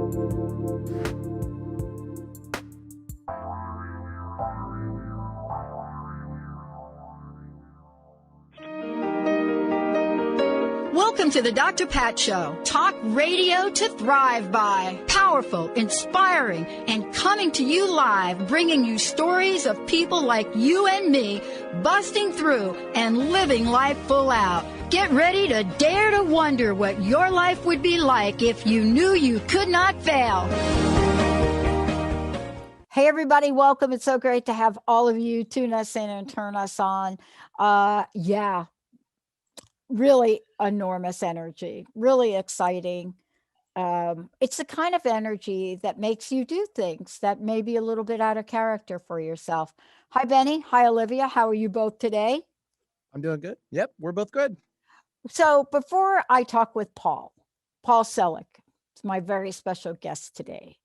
Welcome to the Dr. Pat Show. Talk radio to thrive by. Powerful, inspiring, and coming to you live, bringing you stories of people like you and me, busting through and living life full out. Get ready to dare to wonder what your life would be like if you knew you could not fail. Hey, everybody, welcome. It's so great to have all of you tune us in and turn us on. Really enormous energy, really exciting. It's the kind of energy that makes you do things that may be a little bit out of character for yourself. Hi, Benny. Hi, Olivia. How are you both today? I'm doing good. Yep, we're both good. So before I talk with Paul Selig, it's my very special guest today.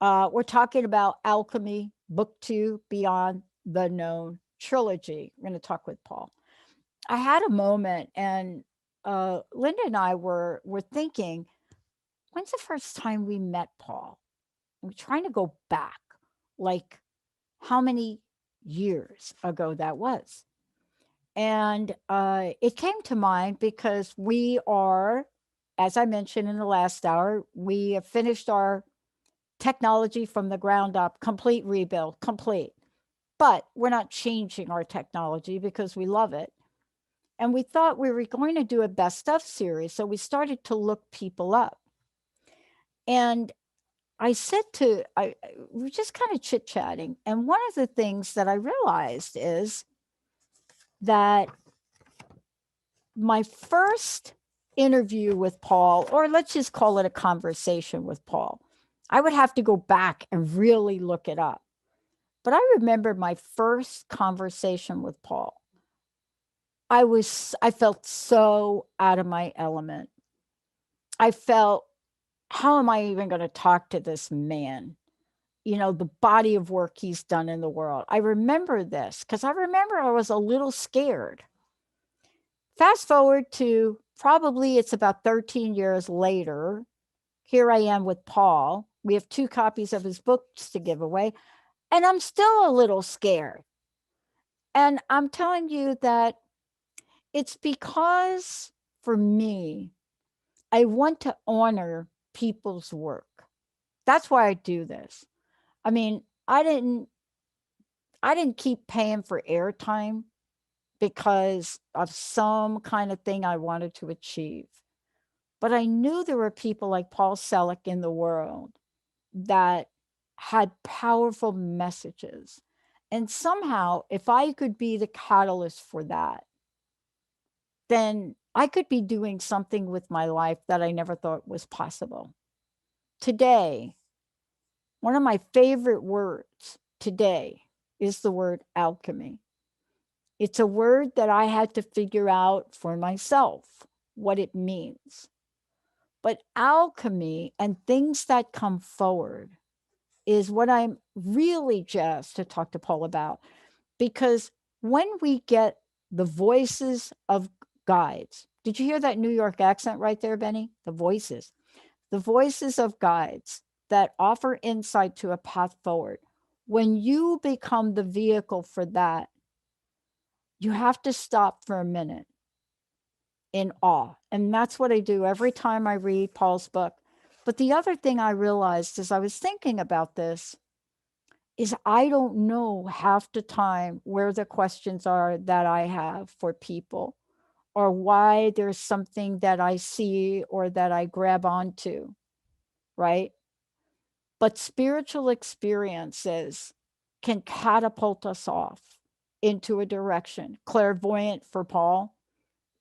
We're talking about Alchemy, Book 2, Beyond the Known Trilogy. We're going to talk with Paul. I had a moment, and Linda and I were thinking, when's the first time we met Paul? We're trying to go back, like how many years ago that was. And it came to mind because we are, as I mentioned in the last hour, we have finished our technology from the ground up, complete rebuild, complete. But we're not changing our technology because we love it. And we thought we were going to do a best of series. So we started to look people up. And I said we were just kind of chit-chatting. And one of the things that I realized is that my first interview with Paul, or let's just call it a conversation with Paul, I would have to go back and really look it up. But I remember my first conversation with Paul. I felt so out of my element. I felt, how am I even going to talk to this man? You know, the body of work he's done in the world. I remember this because I remember I was a little scared. Fast forward to probably it's about 13 years later. Here I am with Paul. We have 2 copies of his books to give away, and I'm still a little scared. And I'm telling you that it's because, for me, I want to honor people's work. That's why I do this. I mean, I didn't keep paying for airtime because of some kind of thing I wanted to achieve. But I knew there were people like Paul Selig in the world that had powerful messages. And somehow, if I could be the catalyst for that, then I could be doing something with my life that I never thought was possible. Today, one of my favorite words today is the word alchemy. It's a word that I had to figure out for myself what it means. But alchemy and things that come forward is what I'm really jazzed to talk to Paul about. Because when we get the voices of guides, did you hear that New York accent right there, Benny? The voices of guides that offer insight to a path forward. When you become the vehicle for that, you have to stop for a minute in awe. And that's what I do every time I read Paul's book. But the other thing I realized as I was thinking about this is I don't know half the time where the questions are that I have for people, or why there's something that I see or that I grab onto, right? But spiritual experiences can catapult us off into a direction. Clairvoyant for Paul,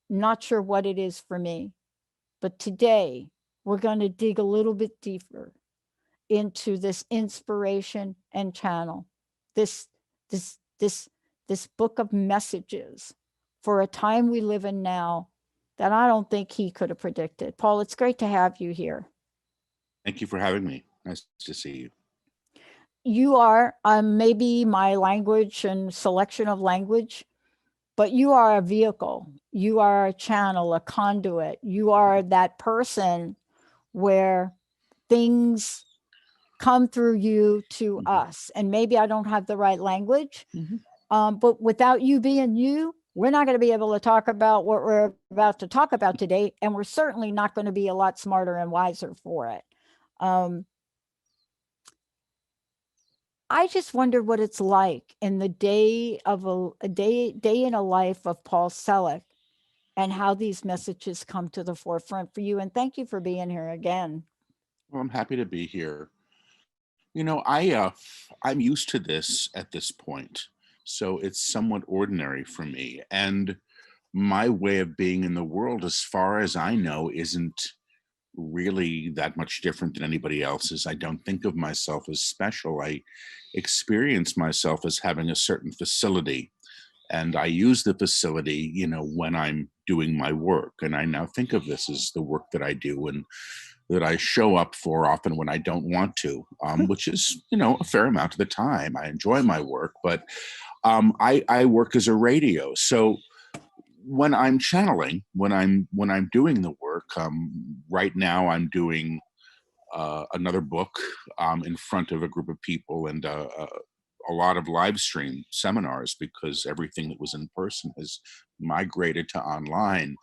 not sure what it is for me. But today, we're going to dig a little bit deeper into this inspiration and channel, this book of messages for a time we live in now that I don't think he could have predicted. Paul, it's great to have you here. Thank you for having me. Nice to see you. You are, maybe my language and selection of language, but you are a vehicle. You are a channel, a conduit. You are that person where things come through you to us. And maybe I don't have the right language, but without you being you, we're not going to be able to talk about what we're about to talk about today. And we're certainly not going to be a lot smarter and wiser for it. I just wonder what it's like in the day of a day in a life of Paul Selig, and how these messages come to the forefront for you. And thank you for being here again. Well, I'm happy to be here. You know, I'm used to this at this point, so it's somewhat ordinary for me. And my way of being in the world, as far as I know, isn't really that much different than anybody else's. I don't think of myself as special. I experience myself as having a certain facility, and I use the facility, you know, when I'm doing my work. And I now think of this as the work that I do and that I show up for often when I don't want to, which is, you know, a fair amount of the time. I enjoy my work, but I work as a radio. So when I'm channeling, when I'm doing the work, right now I'm doing another book in front of a group of people, and a lot of live stream seminars, because everything that was in person has migrated to online.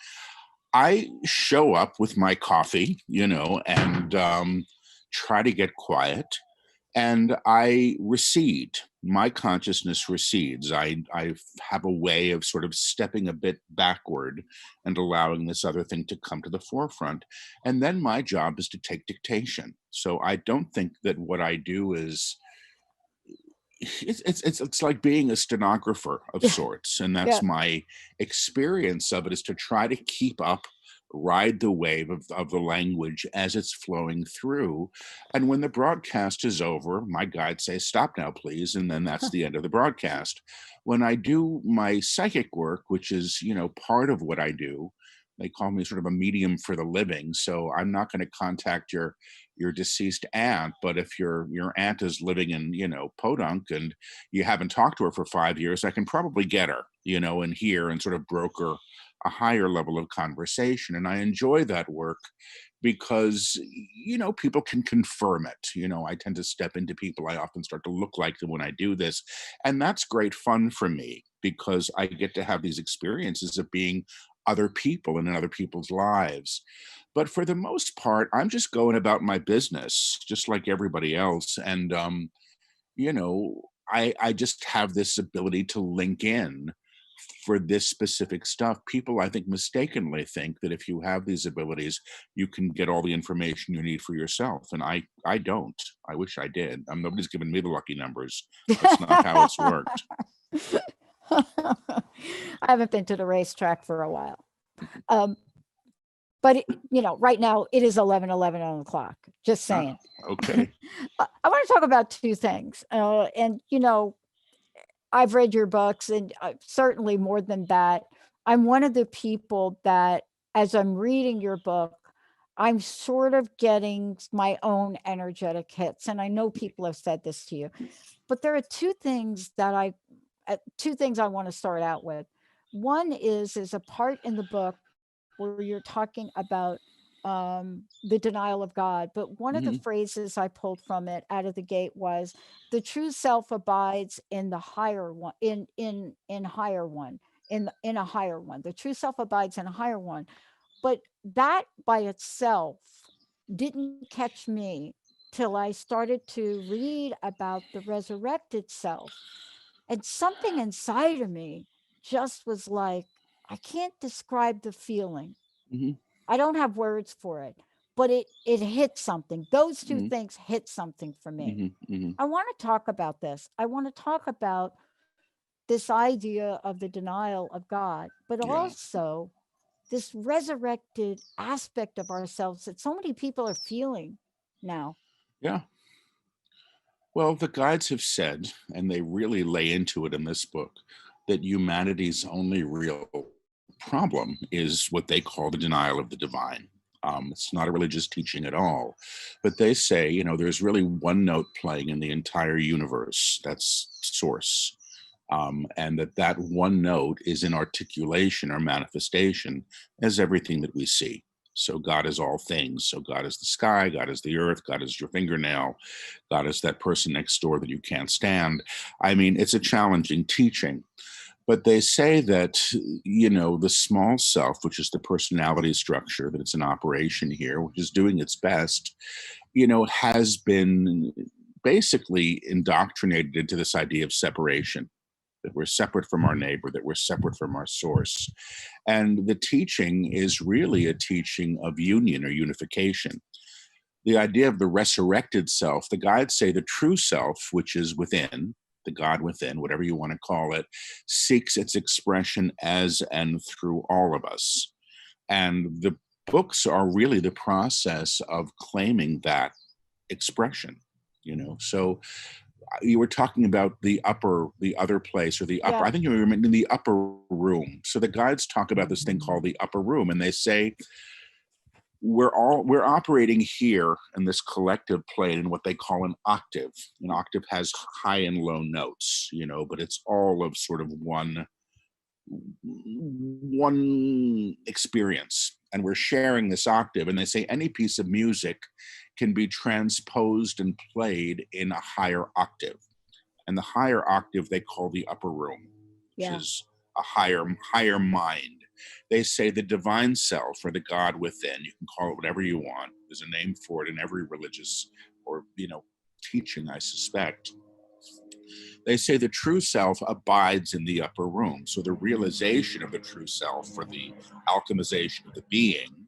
I show up with my coffee, you know, and try to get quiet, and I recede. My consciousness recedes. I have a way of sort of stepping a bit backward and allowing this other thing to come to the forefront. And then my job is to take dictation. So I don't think that what I do is, it's like being a stenographer of sorts, and Yeah. that's my experience of it, is to try to keep up, ride the wave of the language as it's flowing through. And when the broadcast is over, my guide says, "Stop now, please," and then that's the end of the broadcast. When I do my psychic work, which is, you know, part of what I do, they call me sort of a medium for the living. So I'm not going to contact your deceased aunt, but if your aunt is living in, you know, Podunk, and you haven't talked to her for 5 years, I can probably get her, you know, in here and sort of broker a higher level of conversation. And I enjoy that work because, you know, people can confirm it. You know, I tend to step into people. I often start to look like them when I do this. And that's great fun for me, because I get to have these experiences of being other people and in other people's lives. But for the most part, I'm just going about my business, just like everybody else. And, you know, I just have this ability to link in for this specific stuff. People, I think, mistakenly think that if you have these abilities, you can get all the information you need for yourself. And I don't. I wish I did. Nobody's given me the lucky numbers. That's not how it's worked. I haven't been to the racetrack for a while. But, you know, right now it is 11:11 on the clock. Just saying. Okay. I want to talk about two things. And, you know, I've read your books, and certainly more than that. I'm one of the people that, as I'm reading your book, I'm sort of getting my own energetic hits. And I know people have said this to you, but there are two things I want to start out with. One is a part in the book where you're talking about the denial of God. But one of the phrases I pulled from it out of the gate was, the true self abides in the higher one, in higher one, in a higher one. The true self abides in a higher one. But that by itself didn't catch me till I started to read about the resurrected self. And something inside of me just was like, I can't describe the feeling. I don't have words for it, but it hit something. Those two things hit something for me. I want to talk about this. I want to talk about this idea of the denial of God, but also this resurrected aspect of ourselves that so many people are feeling now. Yeah. Well, the guides have said, and they really lay into it in this book, that humanity's only real problem is what they call the denial of the divine. It's not a religious teaching at all, but they say, you know, there's really one note playing in the entire universe. That's source. And that one note is in articulation or manifestation as everything that we see. So God is all things. So God is the sky, God is the earth, God is your fingernail, God is that person next door that you can't stand. I mean, it's a challenging teaching. But they say that, the small self, which is the personality structure that it's in operation here, which is doing its best, has been basically indoctrinated into this idea of separation, that we're separate from our neighbor, that we're separate from our source. And the teaching is really a teaching of union or unification. The idea of the resurrected self, the guides say the true self, which is within, the God within, whatever you want to call it, seeks its expression as and through all of us. And the books are really the process of claiming that expression. So you were talking about the other place, or the upper, Yeah. I think you were in the upper room. So the guides talk about this thing called the upper room, and they say we're operating here in this collective plane in what they call an octave. An octave has high and low notes, but it's all of sort of one experience, and we're sharing this octave. And they say any piece of music can be transposed and played in a higher octave, and the higher octave they call the upper room, which Yeah. is a higher mind. They say the divine self, or the God within, you can call it whatever you want, there's a name for it in every religious or teaching, I suspect. They say the true self abides in the upper room. So the realization of the true self, or the alchemization of the being,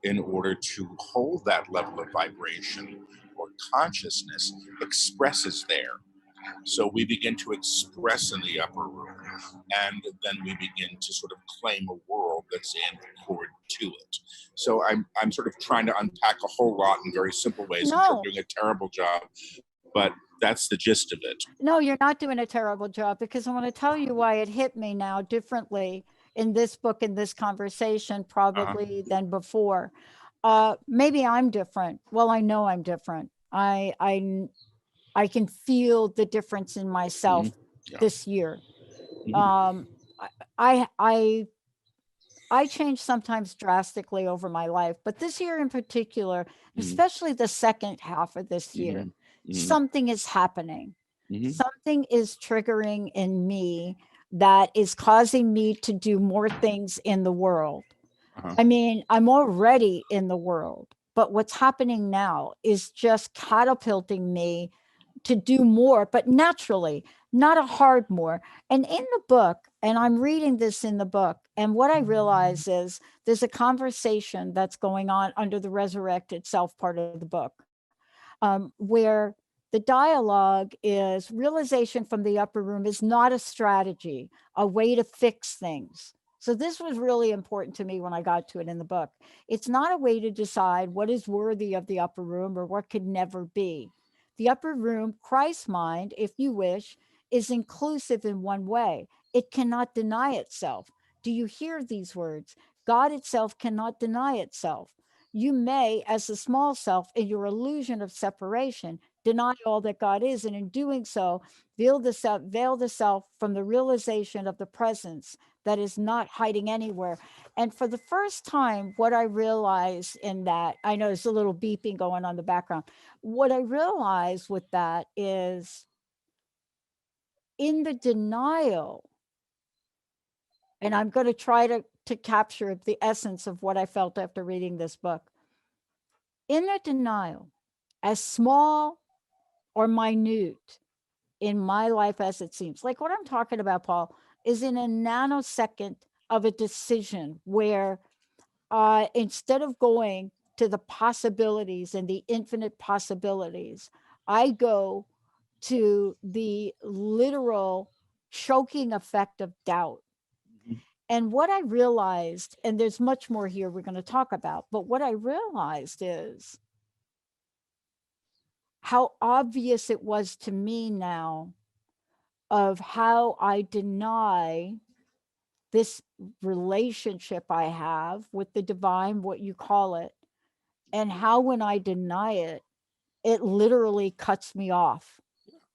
in order to hold that level of vibration or consciousness, expresses there. So we begin to express in the upper room, and then we begin to sort of claim a world that's in accord to it. So I'm sort of trying to unpack a whole lot in very simple ways. I'm sure I'm No, doing a terrible job, but that's the gist of it. no, you're not doing a terrible job, because I want to tell you why it hit me now differently in this book, in this conversation, probably than before. Maybe I'm different. Well, I know I'm different. I can feel the difference in myself Yeah. this year. Mhm. I change sometimes drastically over my life, but this year in particular, especially the second half of this year, something is happening. Something is triggering in me that is causing me to do more things in the world. Uh-huh. I mean, I'm already in the world, but what's happening now is just catapulting me to do more, but naturally, not a hard more. And in the book, and I'm reading this in the book, and what I realize is there's a conversation that's going on under the resurrected self part of the book, where the dialogue is realization from the upper room is not a strategy, a way to fix things. So this was really important to me when I got to it in the book. It's not a way to decide what is worthy of the upper room or what could never be. The upper room, Christ's mind, if you wish, is inclusive in one way. It cannot deny itself. Do you hear these words? God itself cannot deny itself. You may, as the small self, in your illusion of separation, deny all that God is, and in doing so, veil the self from the realization of the presence that is not hiding anywhere. And for the first time, what I realized in that, I know there's a little beeping going on in the background. What I realized with that is in the denial, and I'm going to try to capture the essence of what I felt after reading this book. In the denial, as small or minute in my life as it seems, like what I'm talking about, Paul, is in a nanosecond of a decision where instead of going to the possibilities and the infinite possibilities, I go to the literal choking effect of doubt. And what I realized, and there's much more here we're going to talk about, but what I realized is how obvious it was to me now of how I deny this relationship I have with the divine, what you call it, and how when I deny it, it literally cuts me off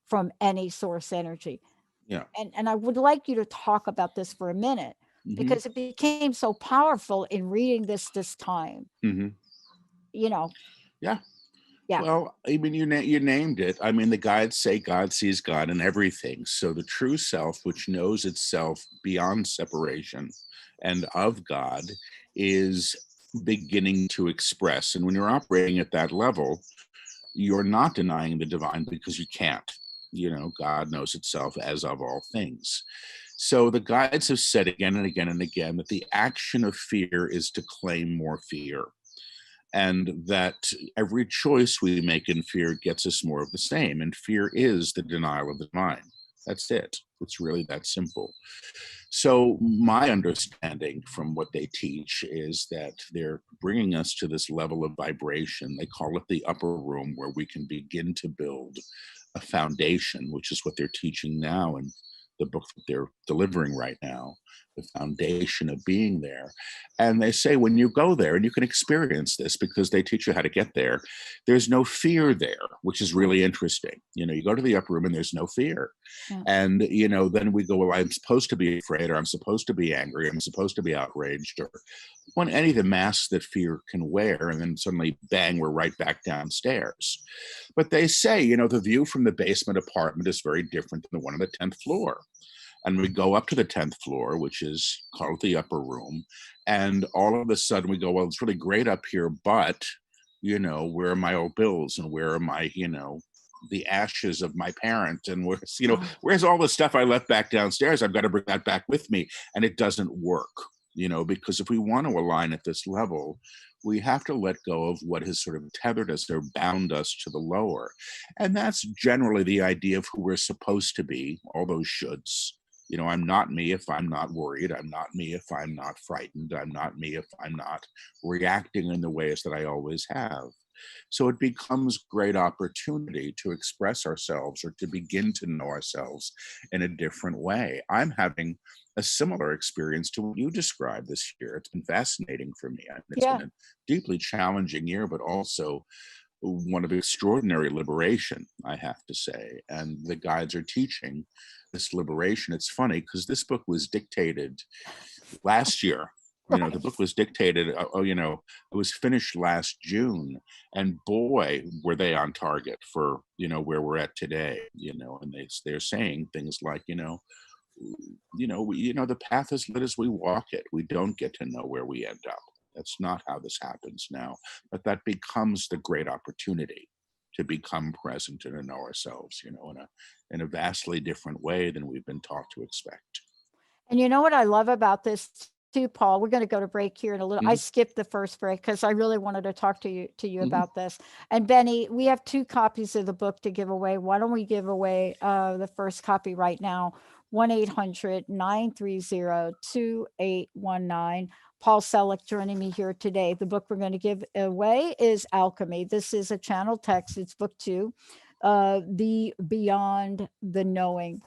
from any source energy. Yeah. And I would like you to talk about this for a minute, because it became so powerful in reading this time. Mm-hmm. You know. Yeah. Yeah. Well, I mean, you named it. I mean, the guides say God sees God in everything. So the true self, which knows itself beyond separation and of God, is beginning to express. And when you're operating at that level, you're not denying the divine because you can't. You know, God knows itself as of all things. So the guides have said again and again and again that the action of fear is to claim more fear, and that every choice we make in fear gets us more of the same. And fear is the denial of the divine. That's it. It's really that simple. So my understanding from what they teach is that they're bringing us to this level of vibration. They call it the upper room, where we can begin to build a foundation, which is what they're teaching now in the book that they're delivering right now, the foundation of being there. And they say when you go there, and you can experience this because they teach you how to get there, there's no fear there, which is really interesting. You know, you go to the upper room and there's no fear. Yeah. And, you know, then we go, well, I'm supposed to be afraid, or I'm supposed to be angry, I'm supposed to be outraged, or any of the masks that fear can wear. And then suddenly, bang, we're right back downstairs. But they say, you know, the view from the basement apartment is very different than the one on the 10th floor. And we go up to the 10th floor, which is called the upper room. And all of a sudden we go, well, it's really great up here, but, you know, where are my old bills, and where are my, you know, the ashes of my parent, and where's, you know, where's all the stuff I left back downstairs? I've got to bring that back with me. And it doesn't work, you know, because if we want to align at this level, we have to let go of what has sort of tethered us or bound us to the lower. And that's generally the idea of who we're supposed to be, all those shoulds. You know, I'm not me if I'm not worried. I'm not me if I'm not frightened. I'm not me if I'm not reacting in the ways that I always have. So it becomes great opportunity to express ourselves, or to begin to know ourselves in a different way. I'm having a similar experience to what you described this year. It's been fascinating for me. It's been a deeply challenging year, but also one of extraordinary liberation, I have to say. And the guides are teaching this liberation. It's funny because this book was dictated last year. You know, the book was dictated, you know, it was finished last June, and boy, were they on target for, you know, where we're at today, you know. And they're saying things like, you know, the path is lit as we walk it. We don't get to know where we end up. That's not how this happens now. But that becomes the great opportunity to become present and to know ourselves, you know, in a vastly different way than we've been taught to expect. And you know what I love about this too, Paul? We're going to go to break here in a little. I skipped the first break because I really wanted to talk to you about this. And Benny, we have 2 copies of the book to give away. Why don't we give away the first copy right now? 1-800-930-2819. Paul Selig joining me here today. The book we're going to give away is Alchemy. This is a channel text. It's book 2, the Beyond the Known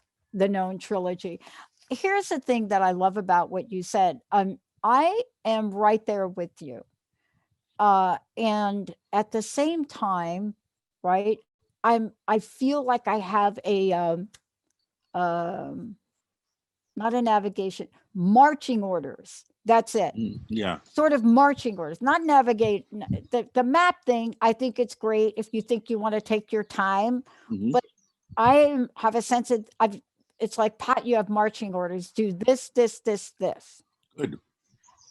trilogy. Here's the thing that I love about what you said. I am right there with you. And at the same time, right, I feel like I have a not a navigation, marching orders. That's it. Yeah. Sort of marching orders, not navigate. The map thing, I think it's great if you think you want to take your time. But I have a sense of, it's like, Pat, you have marching orders. Do this, this, this, this. Good.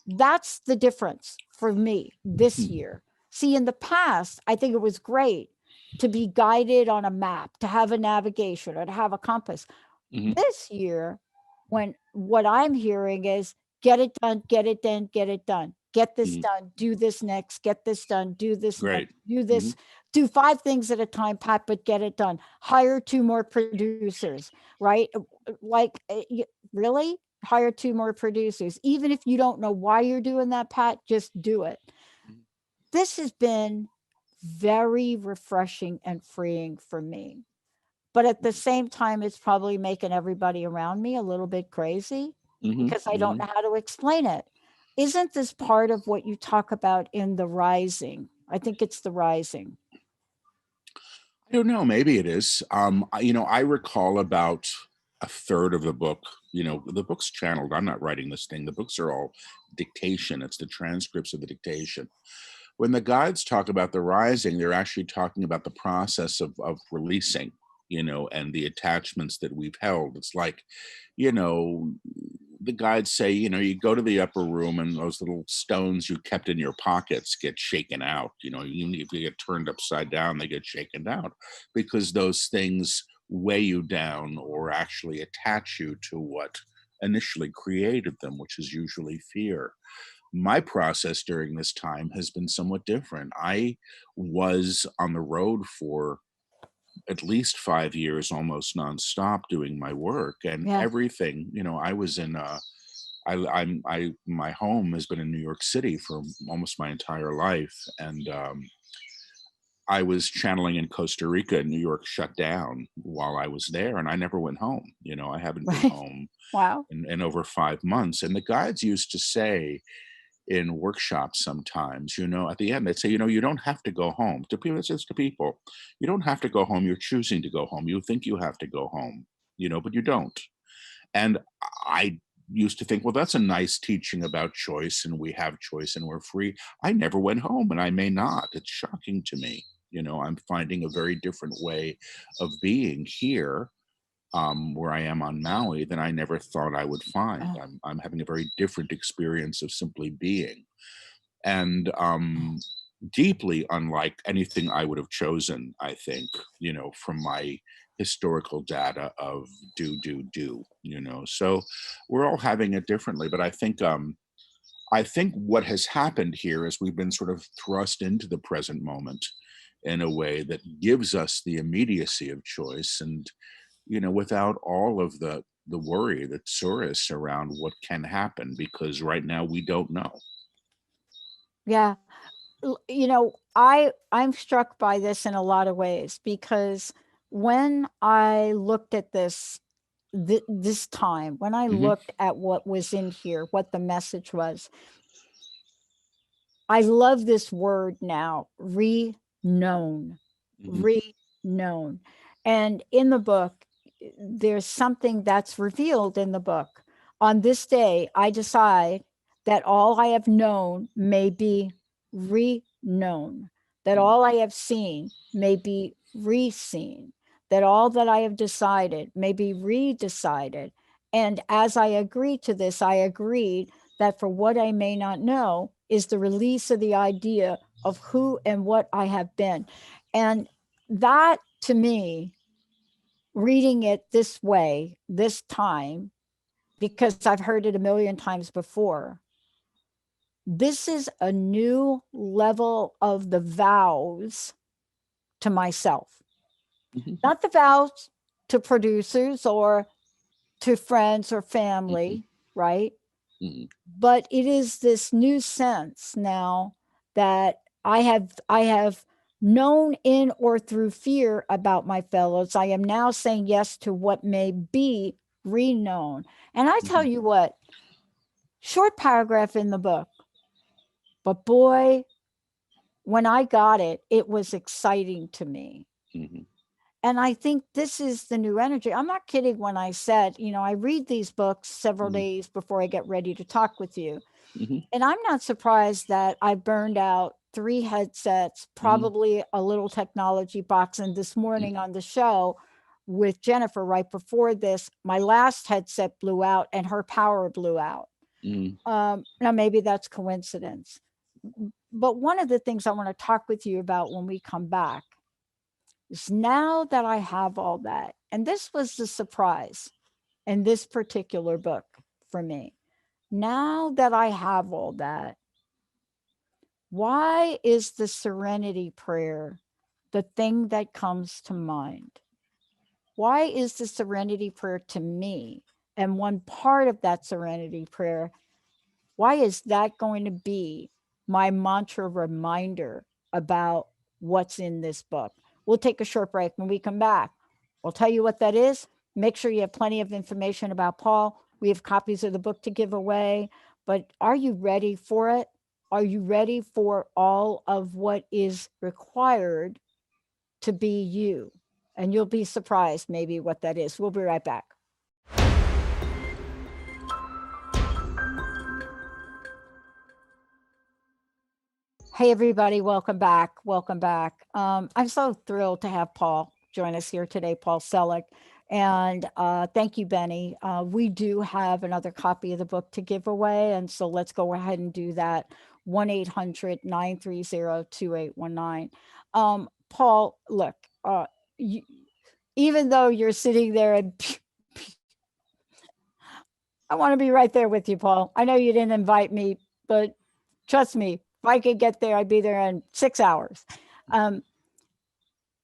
That's the difference for me this year. See, in the past, I think it was great to be guided on a map, to have a navigation, or to have a compass. This year, when what I'm hearing is get it done, get it done, get it done, get this done, do this next, get this done, do this next, do this, do 5 things at a time, Pat, but get it done. Hire 2 more producers, right? Like, really? Hire 2 more producers. Even if you don't know why you're doing that, Pat, just do it. This has been very refreshing and freeing for me. But at the same time, it's probably making everybody around me a little bit crazy because I don't know how to explain it. Isn't this part of what you talk about in The Rising? I think it's The Rising. I don't know. Maybe it is. You know, I recall about a third of the book You know, the book's channeled. I'm not writing this thing. The books are all dictation. It's the transcripts of the dictation. When the guides talk about the rising, they're actually talking about the process of releasing, you know, and the attachments that we've held. It's like, you know, the guides say, you know, you go to the upper room and those little stones you kept in your pockets get shaken out. You know, even if you get turned upside down, they get shaken out because those things weigh you down or actually attach you to what initially created them, which is usually fear. My process during this time has been somewhat different. I was on the road for at least 5 years, almost nonstop, doing my work and Yeah. everything. You know, I was in my home has been in New York City for almost my entire life, and I was channeling in Costa Rica, and New York shut down while I was there, and I never went home. You know, I haven't been Right. home Wow. in over 5 months. And the guides used to say in workshops sometimes, you know, at the end, they'd say, you know, you don't have to go home. To people, it's just to people, you don't have to go home. You're choosing to go home. You think you have to go home, you know, but you don't. And I used to think, well, that's a nice teaching about choice, and we have choice and we're free. I never went home, and I may not. It's shocking to me. You know, I'm finding a very different way of being here, where I am on Maui, than I never thought I would find. Oh, I'm having a very different experience of simply being, and deeply unlike anything I would have chosen, I think, you know, from my historical data of do, you know. So we're all having it differently, but I think what has happened here is we've been sort of thrust into the present moment in a way that gives us the immediacy of choice, and you know, without all of the worry that tourists around what can happen, because right now we don't know. yeah. You know, I'm struck by this in a lot of ways because when I looked at this time, when I Hmm. looked at what was in here, what the message was, I love this word now, re-known, Hmm. re-known. And in the book, there's something that's revealed in the book. On this day, I decide that all I have known may be re-known, that all I have seen may be re-seen, that all that I have decided may be re-decided. And as I agree to this, I agreed that for what I may not know is the release of the idea of who and what I have been. And that to me, reading it this way, this time, because I've heard it a million times before, this is a new level of the vows to myself, Hmm. not the vows to producers or to friends or Hmm. family, right? Hmm. But it is this new sense now that I have known in or through fear about my fellows. I am now saying yes to what may be reknown. And I tell Hmm. you what, short paragraph in the book, but boy, when I got it, it was exciting to me. Hmm. And I think this is the new energy. I'm not kidding when I said, you know, I read these books several Hmm. days before I get ready to talk with you. Hmm. And I'm not surprised that I burned out 3 headsets, Hmm. probably a little technology box. And this morning on the show with Jennifer, right before this, my last headset blew out and her power blew out. Hmm. Now, maybe that's coincidence. But one of the things I want to talk with you about when we come back is now that I have all that, and this was the surprise in this particular book for me. Now that I have all that, why is the serenity prayer the thing that comes to mind? Why is the serenity prayer to me? And one part of that serenity prayer, why is that going to be my mantra reminder about what's in this book? We'll take a short break. When we come back, we'll tell you what that is. Make sure you have plenty of information about Paul. We have copies of the book to give away, but are you ready for it? Are you ready for all of what is required to be you? And you'll be surprised maybe what that is. We'll be right back. Hey, everybody. Welcome back. Welcome back. I'm so thrilled to have Paul join us here today, Paul Selig. And thank you, Benny. We do have another copy of the book to give away. And so let's go ahead and do that. 1-800-930-2819. Paul, look, you, even though you're sitting there and I want to be right there with you, Paul. I know you didn't invite me, but trust me, if I could get there, I'd be there in 6 hours. Um,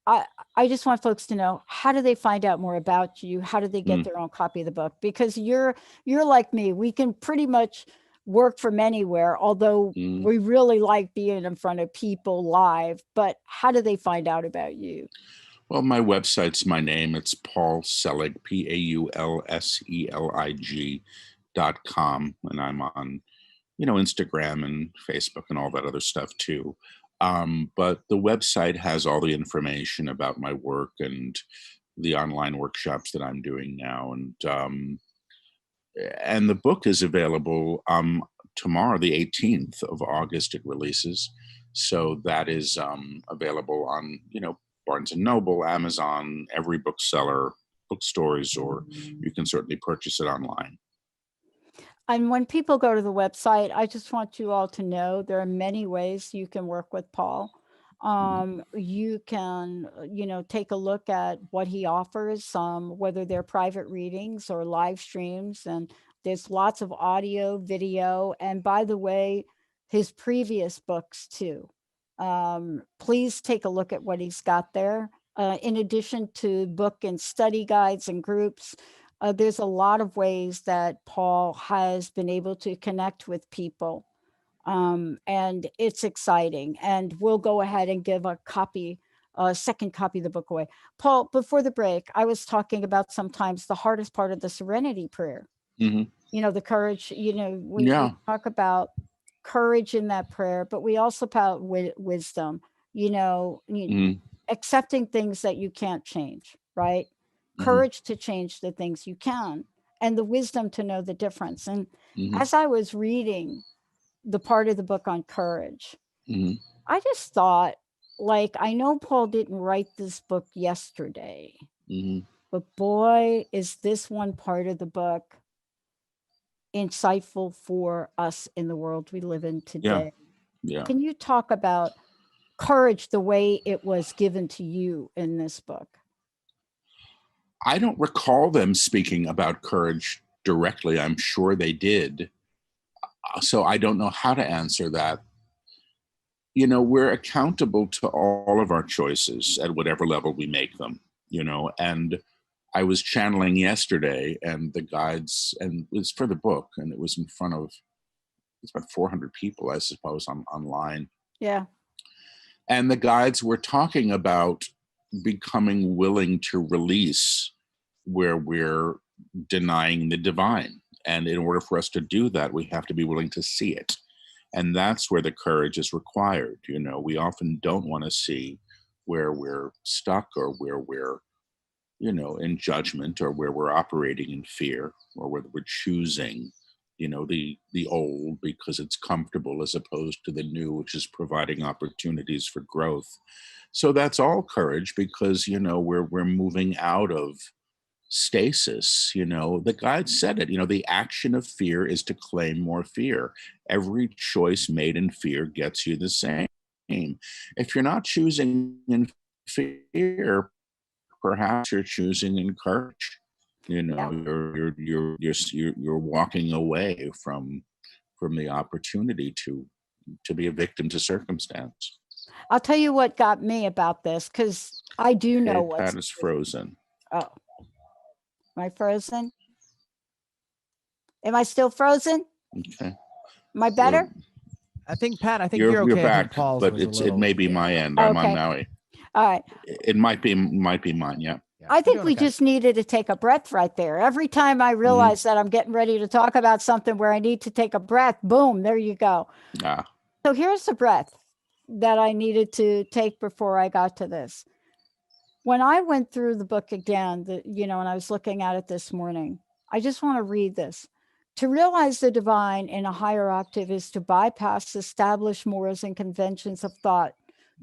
I just want folks to know, how do they find out more about you? How do they get their own copy of the book? Because you're like me. We can pretty much work from anywhere, although we really like being in front of people live. But how do they find out about you? Well, my website's my name. It's Paul Selig, paulselig.com. And I'm on, Instagram and Facebook and all that other stuff too. But the website has all the information about my work and the online workshops that I'm doing now. And the book is available tomorrow, the 18th of August, it releases. So that is available on, Barnes and Noble, Amazon, every bookseller, bookstores, or you can certainly purchase it online. And when people go to the website, I just want you all to know there are many ways you can work with Paul. You can, take a look at what he offers, whether they're private readings or live streams. And there's lots of audio, video, and by the way, his previous books too. Please take a look at what he's got there. In addition to book and study guides and groups, there's a lot of ways that Paul has been able to connect with people. And it's exciting. And we'll go ahead and give a second copy of the book away. Paul, before the break, I was talking about sometimes the hardest part of the serenity prayer. The courage, we talk about courage in that prayer, but we also about wisdom, accepting things that you can't change, right? Courage to change the things you can, and the wisdom to know the difference. And as I was reading the part of the book on courage, I just thought, I know Paul didn't write this book yesterday, but boy, is this one part of the book insightful for us in the world we live in today. Yeah. Can you talk about courage the way it was given to you in this book? I don't recall them speaking about courage directly. I'm sure they did. So I don't know how to answer that. We're accountable to all of our choices at whatever level we make them, and I was channeling yesterday and the guides, and it was for the book, and it was in front of, it's about 400 people, I suppose, online. Yeah. And the guides were talking about becoming willing to release where we're denying the divine. And in order for us to do that, we have to be willing to see it. And that's where the courage is required. We often don't want to see where we're stuck, or where we're, in judgment, or where we're operating in fear, or whether we're choosing, the old because it's comfortable, as opposed to the new, which is providing opportunities for growth. So that's all courage, because, we're moving out of stasis. The guide said it, the action of fear is to claim more fear. Every choice made in fear gets you the same. If you're not choosing in fear, perhaps you're choosing in courage. You're walking away from the opportunity to be a victim to circumstance. I'll tell you what got me about this, because I do know what's... Pat is frozen. Oh. Am I frozen? Am I still frozen? Okay. Am I better? I think, Pat, you're okay. You're back, but it may be my end. I'm on Maui. All right. It might be mine. Yeah. I think we just needed to take a breath right there. Every time I realize that I'm getting ready to talk about something where I need to take a breath, boom, there you go. So here's the breath that I needed to take before I got to this. When I went through the book again, and I was looking at it this morning, I just want to read this. To realize the divine in a higher octave is to bypass established mores and conventions of thought,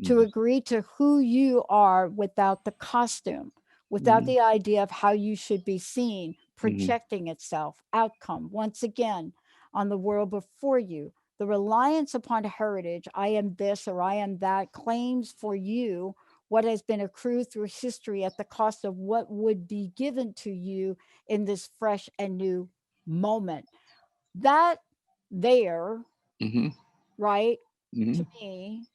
to agree to who you are without the costume, without the idea of how you should be seen, projecting itself, outcome, once again, on the world before you. The reliance upon heritage, I am this or I am that, claims for you what has been accrued through history at the cost of what would be given to you in this fresh and new moment. That there, right, to me,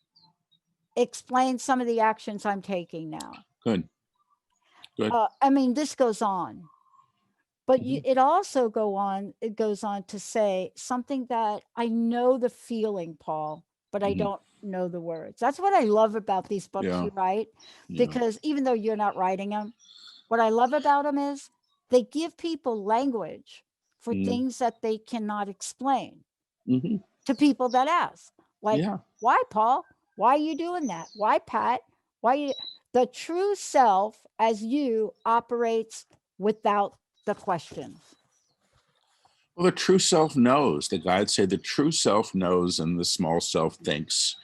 explains some of the actions I'm taking now. Good. I mean, this goes on, but it also it goes on to say something that I know the feeling, Paul, but I don't know the words. That's what I love about these books you write, because even though you're not writing them, what I love about them is they give people language for things that they cannot explain to people that ask. Like, why, Paul? Why are you doing that? Why, Pat? Why you? The true self as you operates without the questions. Well, the true self knows. The guides say the true self knows and the small self thinks.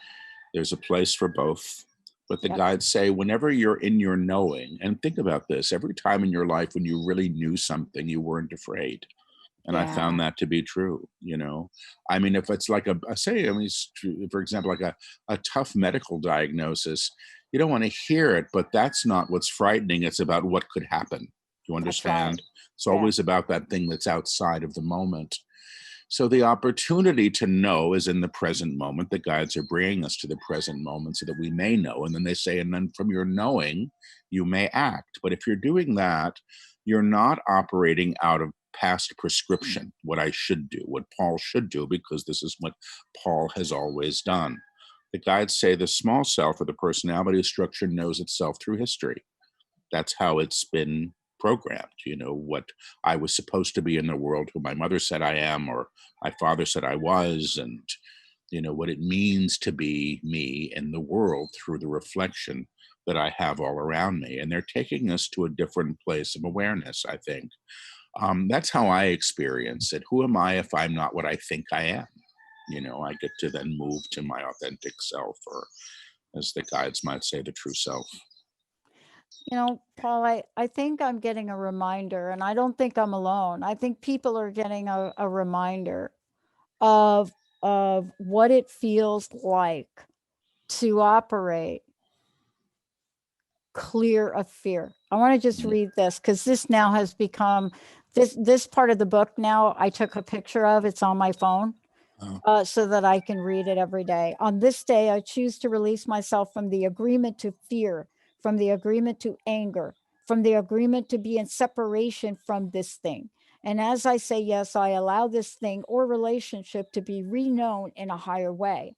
There's a place for both. But the guides say whenever you're in your knowing, and think about this, every time in your life when you really knew something, you weren't afraid. And I found that to be true, you know. I mean, if it's like for example, like a tough medical diagnosis, you don't want to hear it, but that's not what's frightening. It's about what could happen. You understand? It's always about that thing that's outside of the moment. So the opportunity to know is in the present moment. The guides are bringing us to the present moment so that we may know. And then they say, and then from your knowing, you may act. But if you're doing that, you're not operating out of past prescription, what I should do, what Paul should do, because this is what Paul has always done. The guides say the small self or the personality structure knows itself through history. That's how it's been programmed, you know, what I was supposed to be in the world, who my mother said I am, or my father said I was, and, you know, what it means to be me in the world through the reflection that I have all around me. And they're taking us to a different place of awareness, I think. That's how I experience it. Who am I if I'm not what I think I am? You know, I get to then move to my authentic self, or as the guides might say, the true self. You know, Paul, I think I'm getting a reminder, and I don't think I'm alone. I think people are getting a reminder of what it feels like to operate clear of fear. I want to just read this because this now has become this part of the book. Now I took a picture of it's on my phone so that I can read it every day. On this day, I choose to release myself from the agreement to fear, from the agreement to anger, from the agreement to be in separation from this thing. And as I say yes, I allow this thing or relationship to be reknown in a higher way.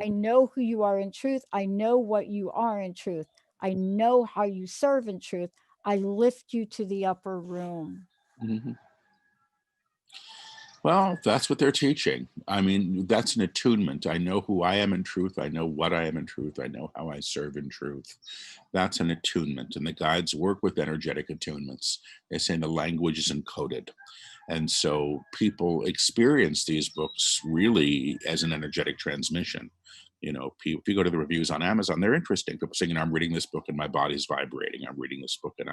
I know who you are in truth. I know what you are in truth. I know how you serve in truth. I lift you to the upper room. Well, that's what they're teaching. I mean, that's an attunement. I know who I am in truth. I know what I am in truth. I know how I serve in truth. That's an attunement. And the guides work with energetic attunements. They say the language is encoded. And so people experience these books really as an energetic transmission. You know, if you go to the reviews on Amazon, they're interesting. People saying, you know, I'm reading this book and my body's vibrating. I'm reading this book and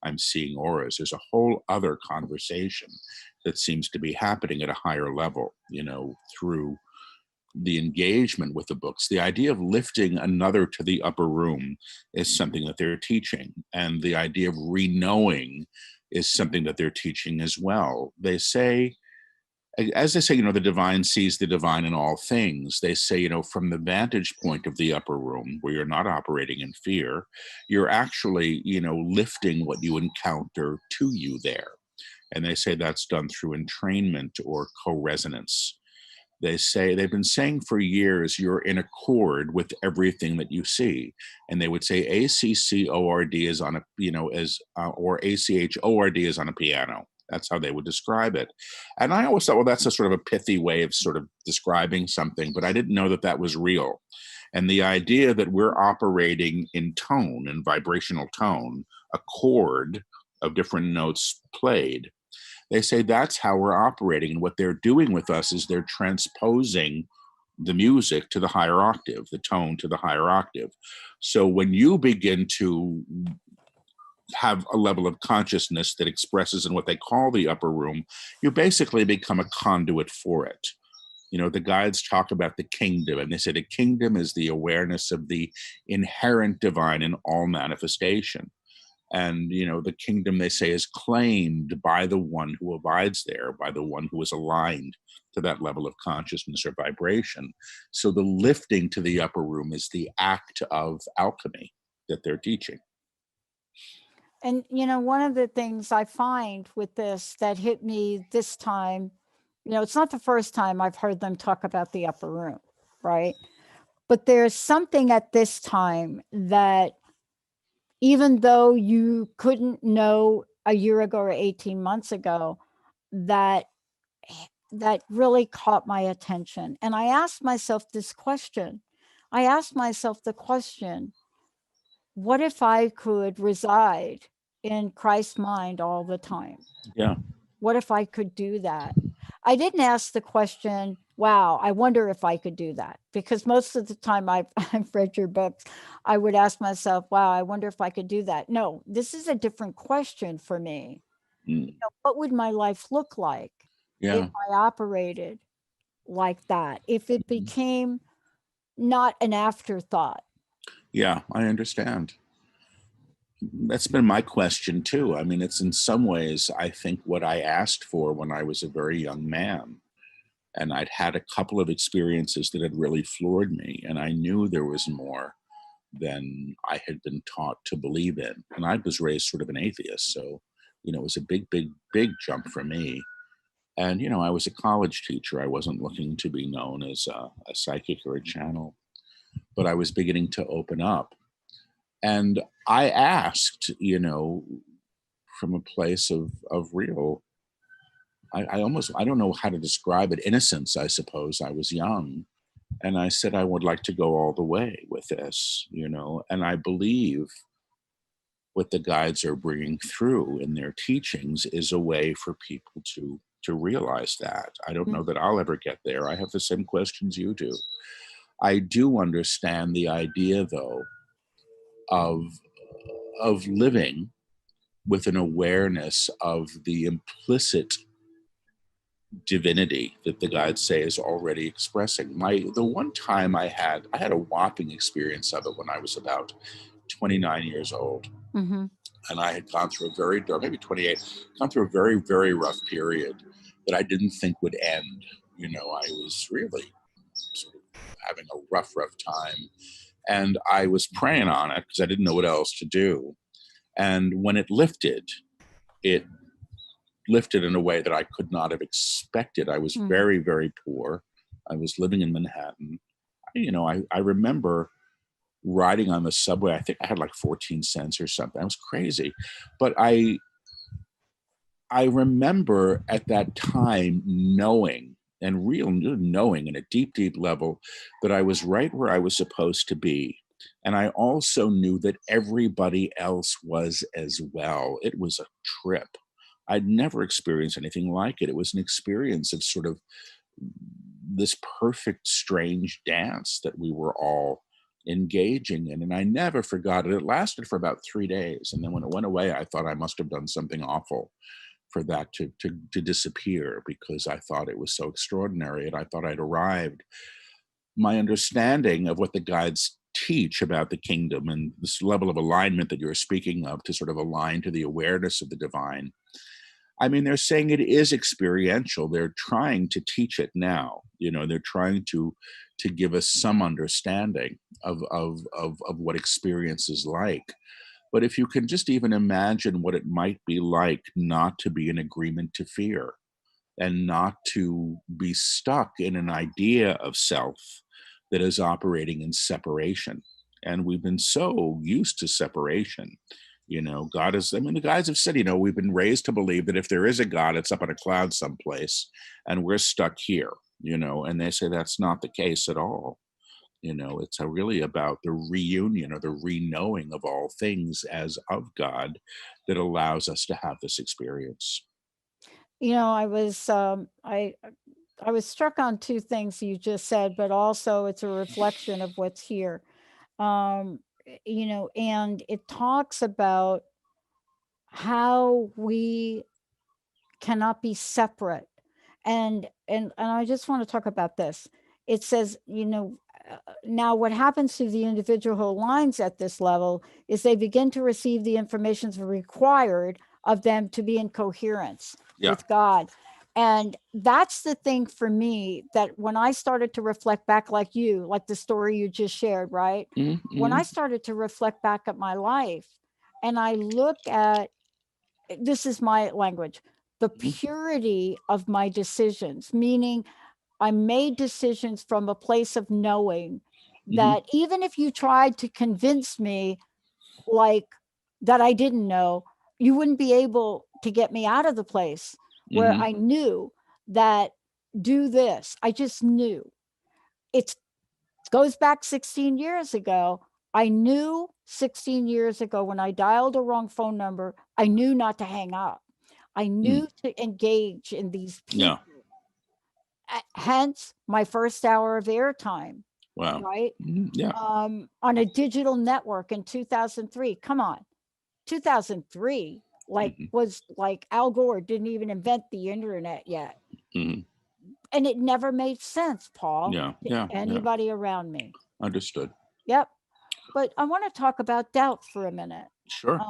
I'm seeing auras. There's a whole other conversation that seems to be happening at a higher level, you know, through the engagement with the books. The idea of lifting another to the upper room is something that they're teaching. And the idea of reknowing is something that they're teaching as well. They say, as they say, you know, the divine sees the divine in all things. They say, you know, from the vantage point of the upper room, where you're not operating in fear, you're actually, you know, lifting what you encounter to you there. And they say that's done through entrainment or co-resonance. They say, they've been saying for years, you're in accord with everything that you see. And they would say ACCORD is on a, you know, or ACHORD is on a piano. That's how they would describe it. And I always thought, well, that's a sort of a pithy way of sort of describing something, but I didn't know that that was real. And the idea that we're operating in tone and vibrational tone, a chord of different notes played. They say that's how we're operating. And what they're doing with us is they're transposing the music to the higher octave, the tone to the higher octave. So when you begin to have a level of consciousness that expresses in what they call the upper room, you basically become a conduit for it. You know, the guides talk about the kingdom, and they say the kingdom is the awareness of the inherent divine in all manifestation. And, you know, the kingdom, they say, is claimed by the one who abides there, by the one who is aligned to that level of consciousness or vibration. So the lifting to the upper room is the act of alchemy that they're teaching. And, you know, one of the things I find with this that hit me this time, you know, it's not the first time I've heard them talk about the upper room, right? But there's something at this time that even though you couldn't know a year ago or 18 months ago, that really caught my attention. And I asked myself this question. I asked myself the question, what if I could reside in Christ's mind all the time? Yeah. What if I could do that? I didn't ask the question, wow, I wonder if I could do that. Because most of the time I've read your books, I would ask myself, wow, I wonder if I could do that. No, this is a different question for me. You know, what would my life look like if I operated like that? If it became not an afterthought? Yeah, I understand. That's been my question too. I mean, it's in some ways, I think, what I asked for when I was a very young man. And I'd had a couple of experiences that had really floored me. And I knew there was more than I had been taught to believe in. And I was raised sort of an atheist. So, you know, it was a big, big, big jump for me. And, you know, I was a college teacher. I wasn't looking to be known as a psychic or a channel, but I was beginning to open up. And I asked, you know, from a place of real, I don't know how to describe it, innocence, I suppose. I was young. And I said, I would like to go all the way with this, you know, and I believe what the guides are bringing through in their teachings is a way for people to realize that. I don't know that I'll ever get there. I have the same questions you do. I do understand the idea, though, of living with an awareness of the implicit divinity that the guides say is already expressing. The one time I had a whopping experience of it when I was about 29 years old. Mm-hmm. And I had gone through a very dark, maybe 28, gone through a very, very rough period that I didn't think would end. You know, I was really sort of having a rough time. And I was praying on it because I didn't know what else to do. And when it lifted in a way that I could not have expected. I was very, very poor. I was living in Manhattan. You know, I remember riding on the subway. I think I had like 14 cents or something. It was crazy. But I remember at that time knowing in a deep, deep level that I was right where I was supposed to be. And I also knew that everybody else was as well. It was a trip. I'd never experienced anything like it. It was an experience of sort of this perfect, strange dance that we were all engaging in. And I never forgot it. It lasted for about 3 days. And then when it went away, I thought I must have done something awful for that to disappear, because I thought it was so extraordinary and I thought I'd arrived. My understanding of what the guides teach about the kingdom and this level of alignment that you're speaking of, to sort of align to the awareness of the divine, I mean, they're saying it is experiential. They're trying to teach it now. You know, they're trying to give us some understanding of what experience is like. But if you can just even imagine what it might be like not to be in agreement to fear, and not to be stuck in an idea of self that is operating in separation. And we've been so used to separation. You know, the guys have said, you know, we've been raised to believe that if there is a God, it's up on a cloud someplace and we're stuck here, you know, and they say that's not the case at all. You know, it's really about the reunion or the re-knowing of all things as of God that allows us to have this experience. I was struck on two things you just said, but also it's a reflection of what's here. And it talks about how we cannot be separate. And I just want to talk about this. It says, now what happens to the individual who aligns at this level is they begin to receive the information required of them to be in coherence with God. And that's the thing for me, that when I started to reflect back, like the story you just shared, right? Mm-hmm. When I started to reflect back at my life and I look at, this is my language, the purity of my decisions, meaning I made decisions from a place of knowing that even if you tried to convince me like that I didn't know, you wouldn't be able to get me out of the place where I knew that do this. I just knew. It goes back 16 years ago. I knew 16 years ago when I dialed a wrong phone number, I knew not to hang up. I knew to engage in these people. Hence my first hour of airtime. Wow. Right? Yeah. On a digital network in 2003. Come on. 2003 was like Al Gore didn't even invent the internet yet. And it never made sense, Paul, to anybody around me. Understood. Yep. But I want to talk about doubt for a minute. Sure.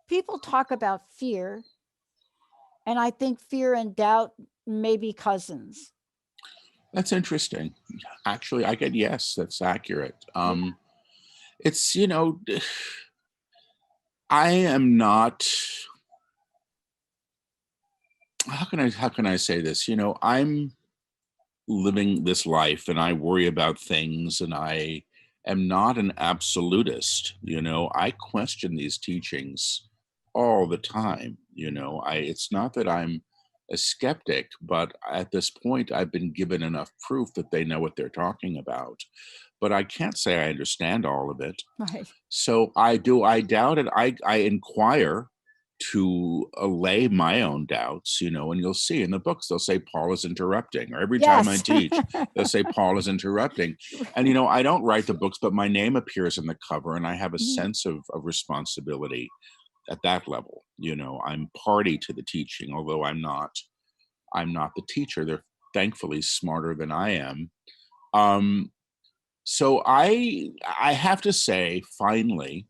People talk about fear, and I think fear and doubt may be cousins. That's interesting. Actually, I get yes, that's accurate. It's, I am not, how can I say this? I'm living this life and I worry about things, and I am not an absolutist. I question these teachings all the time. It's not that I'm a skeptic, but at this point I've been given enough proof that they know what they're talking about. But I can't say I understand all of it. Right. So I doubt it. I inquire to allay my own doubts, and you'll see in the books, they'll say Paul is interrupting, or every time I teach, they'll say Paul is interrupting. And, I don't write the books, but my name appears in the cover, and I have a sense of responsibility at that level. I'm party to the teaching, although I'm not the teacher. They're thankfully smarter than I am. So I have to say, finally,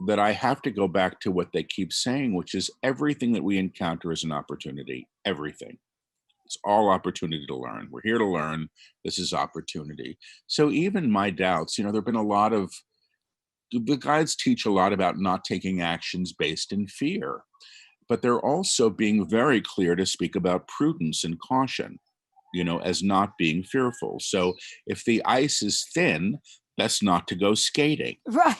that I have to go back to what they keep saying, which is everything that we encounter is an opportunity. Everything. It's all opportunity to learn. We're here to learn. This is opportunity. So even my doubts, there have been a lot of, the guides teach a lot about not taking actions based in fear, but they're also being very clear to speak about prudence and caution, as not being fearful. So if the ice is thin, that's not to go skating. Right.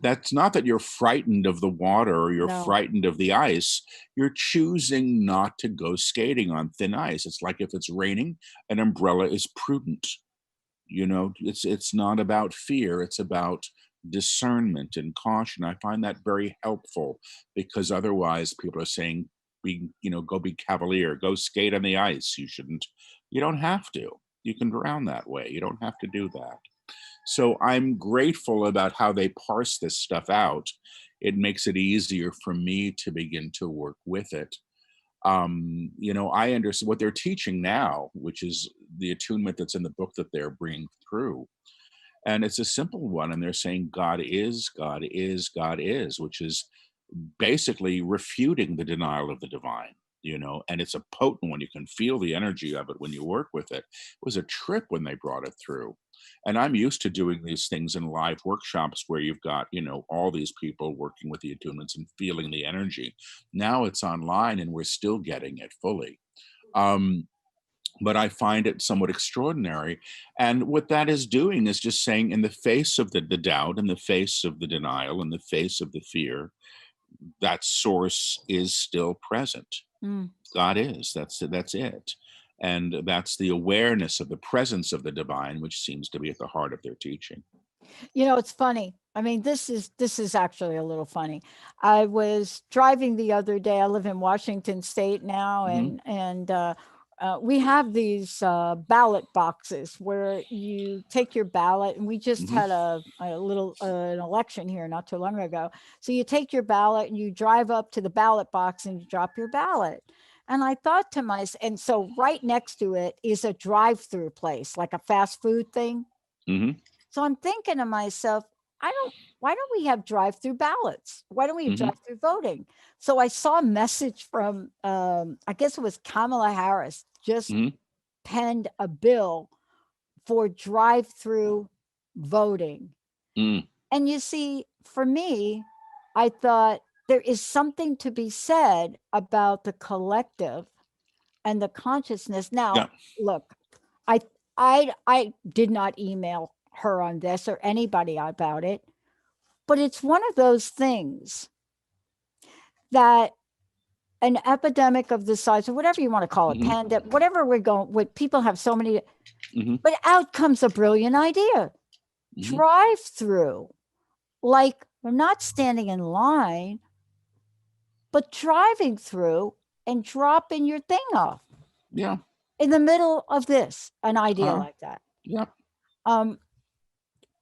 That's not that you're frightened of the water or you're frightened of the ice. You're choosing not to go skating on thin ice. It's like if it's raining, an umbrella is prudent. It's not about fear. It's about discernment and caution. I find that very helpful, because otherwise people are saying, go be cavalier, go skate on the ice. You don't have to. You can drown that way. You don't have to do that. So I'm grateful about how they parse this stuff out. It makes it easier for me to begin to work with it. I understand what they're teaching now, which is the attunement that's in the book that they're bringing through. And it's a simple one. And they're saying God is, God is, God is, which is basically refuting the denial of the divine, and it's a potent one. You can feel the energy of it when you work with it. It was a trip when they brought it through. And I'm used to doing these things in live workshops where you've got, all these people working with the attunements and feeling the energy. Now it's online and we're still getting it fully. But I find it somewhat extraordinary. And what that is doing is just saying, in the face of the doubt, in the face of the denial, in the face of the fear, that source is still present. God is. That's it. And that's the awareness of the presence of the divine, which seems to be at the heart of their teaching. You know, it's funny. I mean, this is actually a little funny. I was driving the other day. I live in Washington State now, Hmm. and we have these ballot boxes where you take your ballot. And we just Hmm. had a little an election here not too long ago. So you take your ballot and you drive up to the ballot box and you drop your ballot. And I thought to myself, and so right next to it is a drive-through place, like a fast food thing. Hmm. So I'm thinking to myself, why don't we have drive-through ballots? Why don't we have Hmm. drive-through voting? So I saw a message from, I guess it was Kamala Harris, just Hmm. penned a bill for drive-through voting. Mm. And you see, for me, I thought there is something to be said about the collective and the consciousness. Yeah. Now, look, I I did not email her on this or anybody about it, but it's one of those things that an epidemic of the size or whatever you want to call it, Hmm. pandemic, whatever we're going with, people have so many, Hmm. but out comes a brilliant idea. Hmm. Drive through, like we're not standing in line, but driving through and dropping your thing off Yeah. in the middle of this, an idea Uh, like that. yeah. Um,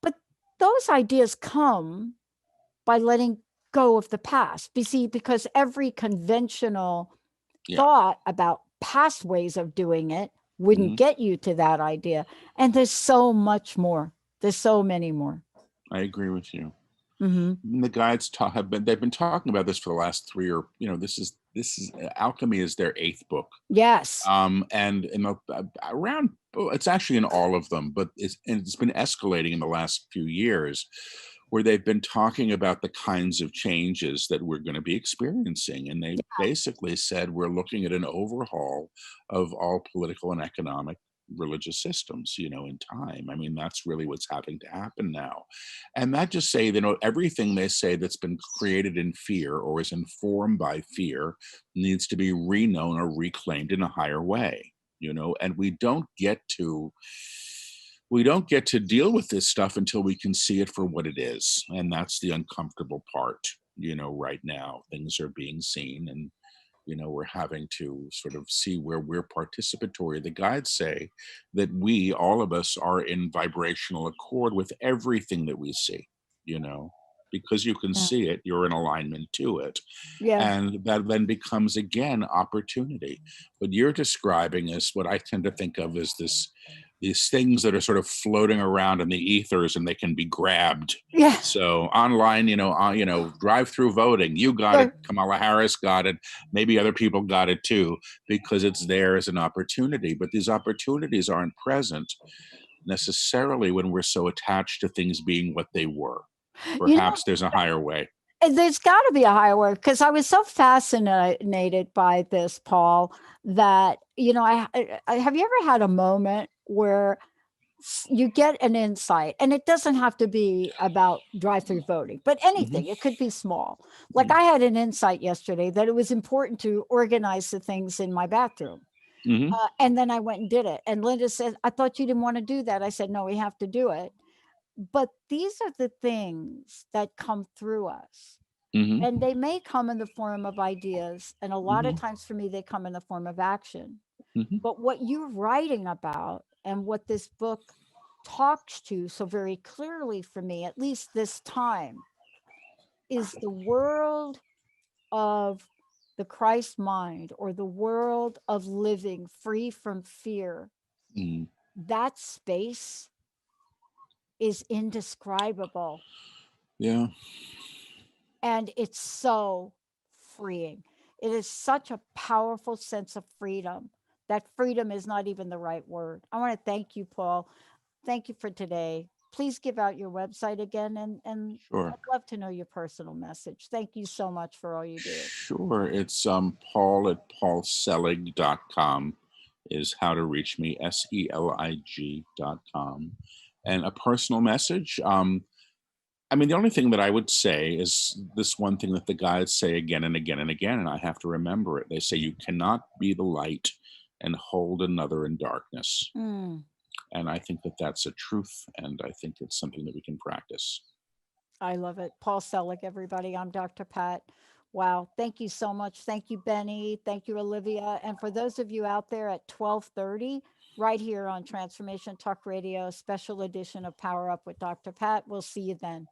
but those ideas come by letting go of the past. You see, because every conventional Yeah. thought about past ways of doing it wouldn't Hmm. get you to that idea. And there's so much more. There's so many more. I agree with you. Mm-hmm. And the guides they've been talking about this for the last three, or this is Alchemy is their eighth book. Yes. And around, it's actually in all of them, but it's been escalating in the last few years, where they've been talking about the kinds of changes that we're going to be experiencing. And they basically said we're looking at an overhaul of all political and economic religious systems, in time. I mean, that's really what's having to happen now. And that just say, everything they say that's been created in fear or is informed by fear needs to be reknown or reclaimed in a higher way, and we don't get to deal with this stuff until we can see it for what it is. And that's the uncomfortable part. Right now things are being seen, and we're having to sort of see where we're participatory. The guides say that we, all of us, are in vibrational accord with everything that we see, because you can Yeah. see it, you're in alignment to it. Yeah. And that then becomes again opportunity. What you're describing is what I tend to think of as these things that are sort of floating around in the ethers and they can be grabbed. Yeah. So online, drive-through voting, you got it, Sure. Kamala Harris got it, maybe other people got it too, because it's there as an opportunity. But these opportunities aren't present necessarily when we're so attached to things being what they were. You know, Perhaps there's a higher way. and there's got to be a higher word because I was so fascinated by this, Paul, that, I have you ever had a moment where you get an insight, and it doesn't have to be about drive-through voting, but Hmm. anything, it could be small. Like I had an insight yesterday that it was important to organize the things in my bathroom. Hmm. And then I went and did it. And Linda said, I thought you didn't want to do that. I said, no, we have to do it. But these are the things that come through us. Hmm. And they may come in the form of ideas. And a lot of Hmm. times for me, they come in the form of action. Hmm. But what you're writing about and what this book talks to so very clearly for me, at least this time, is the world of the Christ mind, or the world of living free from fear. Hmm. That space is indescribable. Yeah. And it's so freeing. It is such a powerful sense of freedom. That freedom is not even the right word. I want to thank you, Paul. Thank you for today. Please give out your website again, and Sure. I'd love to know your personal message. Thank you so much for all you do. Sure. It's Paul at paulselig.com is how to reach me, SELIG.com. And a personal message. I mean, the only thing that I would say is this one thing that the guides say again and again and again, and I have to remember it. They say you cannot be the light and hold another in darkness. Mm. And I think that that's a truth, and I think it's something that we can practice. I love it. Paul Selig, everybody. I'm Dr. Pat. Wow. Thank you so much. Thank you, Benny. Thank you, Olivia. And for those of you out there at 12:30, right here on Transformation Talk Radio, special edition of Power Up with Dr. Pat, we'll see you then.